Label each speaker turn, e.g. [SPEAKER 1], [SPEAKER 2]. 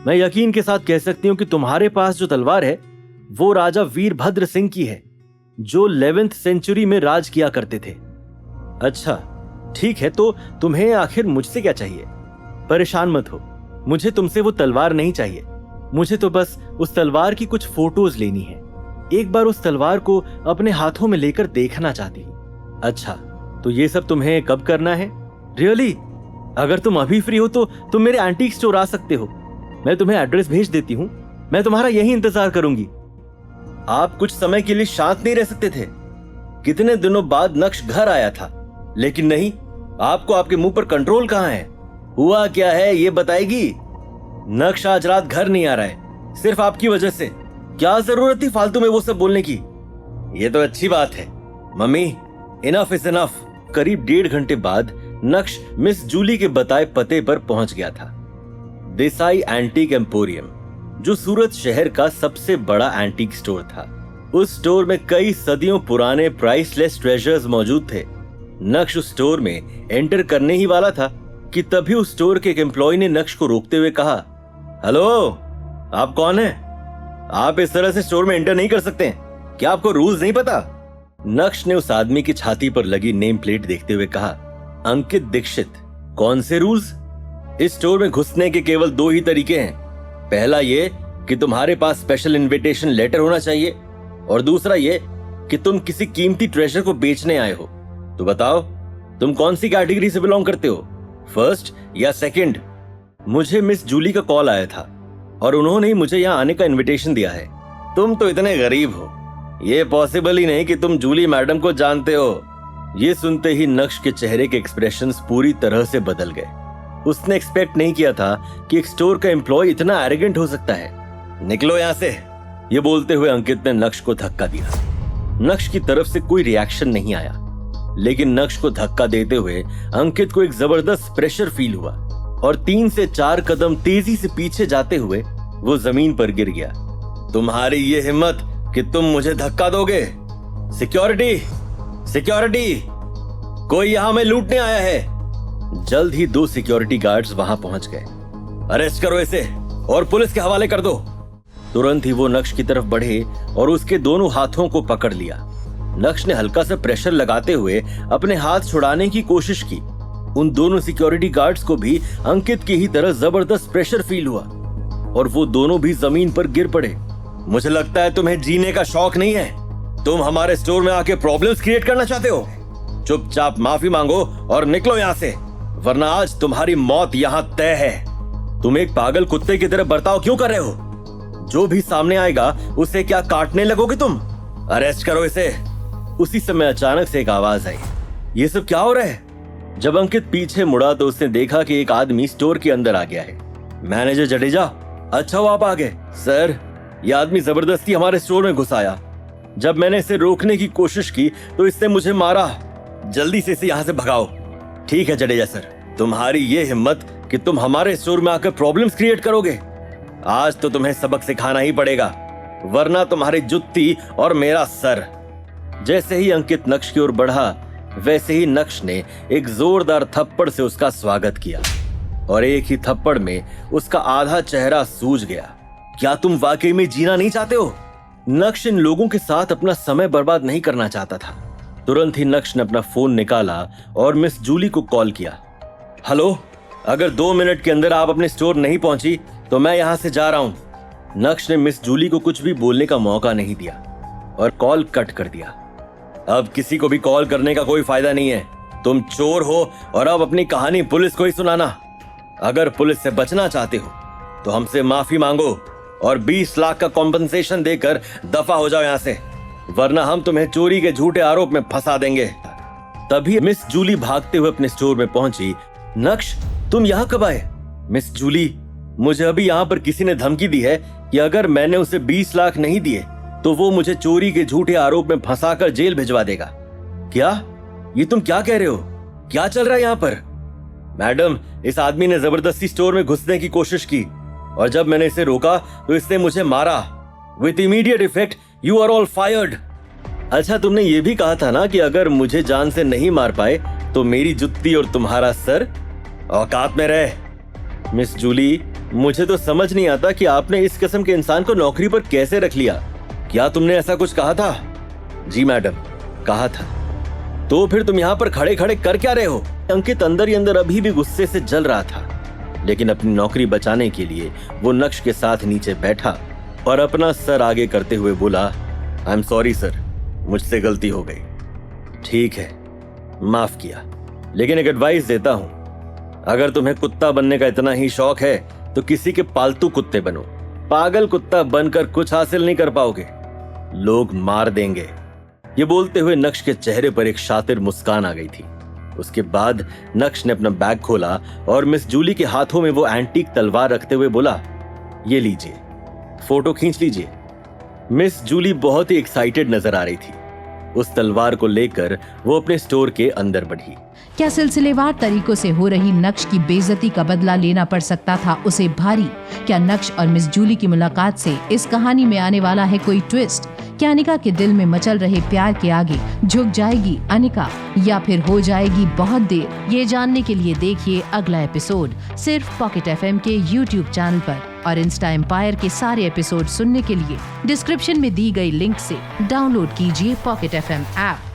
[SPEAKER 1] मैं यकीन के साथ कह सकती हूँ कि तुम्हारे पास जो तलवार है वो राजा वीरभद्र सिंह की है, जो 11th सेंचुरी में राज किया करते थे। अच्छा ठीक है, तो तुम्हें आखिर मुझसे क्या चाहिए? परेशान मत हो, मुझे तुमसे वो तलवार नहीं चाहिए। मुझे तो बस उस तलवार की कुछ फोटोज लेनी है। एक बार उस तलवार को अपने हाथों में लेकर देखना चाहती हूँ। अच्छा, तो ये सब तुम्हें कब करना है? रियली? अगर तुम अभी फ्री हो तो तुम मेरे एंटीक स्टोर आ सकते हो। मैं तुम्हें एड्रेस भेज देती हूँ। मैं तुम्हारा यही इंतजार करूंगी। आप कुछ समय के लिए शांत नहीं रह सकते थे? कितने दिनों बाद नक्श घर आया था, लेकिन नहीं, आपको आपके मुंह पर कंट्रोल कहां है? हुआ क्या है ये बताएगी? नक्श आज रात घर नहीं आ रहा है, सिर्फ आपकी वजह से। क्या जरूरत थी फालतू में वो सब बोलने की? ये तो अच्छी बात है। Mummy, enough is enough. करीब 1.5 घंटे बाद नक्श मिस जूली के बताए पते पर पहुंच गया था। देसाई एंटीक एम्पोरियम, जो सूरत शहर का सबसे बड़ा एंटीक स्टोर था। उस स्टोर में कई सदियों पुराने प्राइसलेस ट्रेजर्स मौजूद थे। नक्श उस स्टोर में एंटर करने ही वाला था कि तभी उस स्टोर के एक एम्प्लॉय ने नक्श को रोकते हुए कहा, हेलो, आप कौन हैं? आप इस तरह से स्टोर में एंटर नहीं कर सकते हैं। क्या आपको रूल्स नहीं पता? नक्श ने उस आदमी की छाती पर लगी नेम प्लेट देखते हुए कहा, अंकित दीक्षित। कौन से रूल्स? इस स्टोर में घुसने के केवल 2 ही तरीके हैं। पहला ये कि तुम्हारे पास स्पेशल इनविटेशन लेटर होना चाहिए, और दूसरा ये कि तुम किसी कीमती ट्रेजर को बेचने आए हो। तो बताओ, तुम कौन सी कैटेगरी से बिलोंग करते हो, फर्स्ट या सेकंड? मुझे मिस जूली का कॉल आया था और उन्होंने ही मुझे यहाँ आने का इनविटेशन दिया है। तुम तो इतने गरीब हो, ये पॉसिबल ही नहीं कि तुम जूली मैडम को जानते हो। ये सुनते ही नक्श के चेहरे के एक्सप्रेशंस पूरी तरह से बदल गए। उसने एक्सपेक्ट नहीं किया था कि एक स्टोर का एम्प्लॉय इतना एरोगेंट हो सकता है। निकलो यहाँ से, ये बोलते हुए अंकित ने नक्श को धक्का दिया। नक्श की तरफ से कोई रिएक्शन नहीं आया, लेकिन नक्श को धक्का देते हुए अंकित को एक जबरदस्त प्रेशर फील हुआ और 3 से 4 कदम तेजी से पीछे जाते हुए वो जमीन पर गिर गया। तुम्हारी ये हिम्मत कि तुम मुझे धक्का दोगे? सिक्योरिटी, सिक्योरिटी, कोई यहां में लूटने आया है। जल्द ही 2 सिक्योरिटी गार्ड्स वहां पहुंच गए। अरेस्ट करो इसे और पुलिस के हवाले कर दो। तुरंत ही वो नक्श की तरफ बढ़े और उसके दोनों हाथों को पकड़ लिया। नक्श ने हल्का सा प्रेशर लगाते हुए अपने हाथ छुड़ाने की कोशिश की। उन दोनों सिक्योरिटी गार्ड्स को भी अंकित की ही तरह जबरदस्त प्रेशर फील हुआ और वो दोनों भी जमीन पर गिर पड़े। मुझे लगता है तुम्हें जीने का शौक नहीं है। तुम हमारे स्टोर में आके प्रॉब्लम्स क्रिएट करना चाहते हो। चुपचाप माफी मांगो और निकलो यहाँ से, वरना आज तुम्हारी मौत यहाँ तय है। तुम एक पागल कुत्ते की तरह बर्ताव क्यों कर रहे हो? जो भी सामने आएगा उसे क्या काटने लगोगे तुम? अरेस्ट करो इसे। उसी समय अचानक से एक आवाज आई। ये सब क्या हो रहा है? जब अंकित पीछे मुड़ा तो उसने देखा कि एक आदमी स्टोर के अंदर आ गया है। मैनेजर जडेजा, अच्छा वो आप आ गए। सर, यह आदमी जबरदस्ती हमारे स्टोर में घुस आया। जब मैंने इसे रोकने की कोशिश की तो इसने मुझे मारा। जल्दी से इसे यहाँ से भगाओ। ठीक है जडेजा सर, तुम्हारी ये हिम्मत कि तुम हमारे स्टोर में आकर प्रॉब्लम्स क्रिएट करोगे। आज तो तुम्हें सबक सिखाना ही पड़ेगा, वरना तुम्हारी जुत्ती और मेरा सर। जैसे ही अंकित नक्श की ओर बढ़ा, वैसे ही नक्श ने एक जोरदार थप्पड़ से उसका स्वागत किया और एक ही थप्पड़ में उसका आधा चेहरा सूज गया। क्या तुम वाकई में जीना नहीं चाहते हो? नक्श इन लोगों के साथ अपना समय बर्बाद नहीं करना चाहता था। तुरंत ही नक्श ने अपना फोन निकाला और मिस जूली को कॉल किया। हेलो, अगर 2 मिनट के अंदर आप अपने स्टोर नहीं पहुंची तो मैं यहां से जा रहा हूं। नक्श ने मिस जूली को कुछ भी बोलने का मौका नहीं दिया और कॉल कट कर दिया। अब किसी को भी कॉल करने का कोई फायदा नहीं है। तुम चोर हो और अब अपनी कहानी पुलिस को ही सुनाना। अगर पुलिस से बचना चाहते हो तो हमसे माफी मांगो और 20 लाख का कॉम्पनसेशन देकर दफा हो जाओ यहाँ से, वरना हम तुम्हें चोरी के झूठे आरोप में फंसा देंगे। तभी मिस जूली भागते हुए अपने स्टोर में पहुंची। नक्श, तुम यहाँ कब आए? मिस जूली, मुझे अभी यहाँ पर किसी ने धमकी दी है कि अगर मैंने उसे 20 लाख नहीं दिए तो वो मुझे चोरी के झूठे आरोप में फंसाकर जेल भिजवा देगा। क्या? ये तुम क्या कह रहे हो? क्या चल रहा है यहाँ पर? मैडम, इस आदमी ने जबरदस्ती स्टोर में घुसने की कोशिश की और जब मैंने इसे रोका तो इसने मुझे मारा। With immediate effect you are all fired. अच्छा, तुमने ये भी कहा था ना कि अगर मुझे जान से नहीं मार पाए तो मेरी जुत्ती और तुम्हारा सर। औकात में रहे। मिस जूली, मुझे तो समझ नहीं आता कि आपने इस किस्म के इंसान को नौकरी पर कैसे रख लिया। क्या तुमने ऐसा कुछ कहा था? जी मैडम, कहा था। तो फिर तुम यहाँ पर खड़े खड़े कर क्या रहे हो? अंकित अंदर ही अंदर अभी भी गुस्से से जल रहा था, लेकिन अपनी नौकरी बचाने के लिए वो नक्श के साथ नीचे बैठा और अपना सर आगे करते हुए बोला, आई एम सॉरी सर, मुझसे गलती हो गई। ठीक है, माफ किया, लेकिन एक एडवाइस देता हूं, अगर तुम्हें कुत्ता बनने का इतना ही शौक है तो किसी के पालतू कुत्ते बनो। पागल कुत्ता बनकर कुछ हासिल नहीं कर पाओगे, लोग मार देंगे। ये बोलते हुए नक्श के चेहरे पर एक शातिर मुस्कान आ गई थी। उसके बाद नक्श ने अपना बैग खोला और मिस जूली के हाथों में वो एंटीक तलवार रखते हुए बोला, ये लीजिए, फोटो खींच लीजिए। मिस जूली बहुत ही एक्साइटेड नजर आ रही थी। उस तलवार को लेकर वो अपने स्टोर के अंदर बढ़ी।
[SPEAKER 2] क्या सिलसिलेवार तरीकों से हो रही नक्श की बेइज्जती का बदला लेना पड़ सकता था उसे भारी? क्या नक्श और मिस जूली की मुलाकात से इस कहानी में आने वाला है कोई ट्विस्ट? क्या अनिका के दिल में मचल रहे प्यार के आगे झुक जाएगी अनिका या फिर हो जाएगी बहुत देर? ये जानने के लिए देखिए अगला एपिसोड सिर्फ पॉकेट FM के YouTube चैनल पर, और इंस्टा एम्पायर के सारे एपिसोड सुनने के लिए डिस्क्रिप्शन में दी गई लिंक से डाउनलोड कीजिए पॉकेट FM ऐप।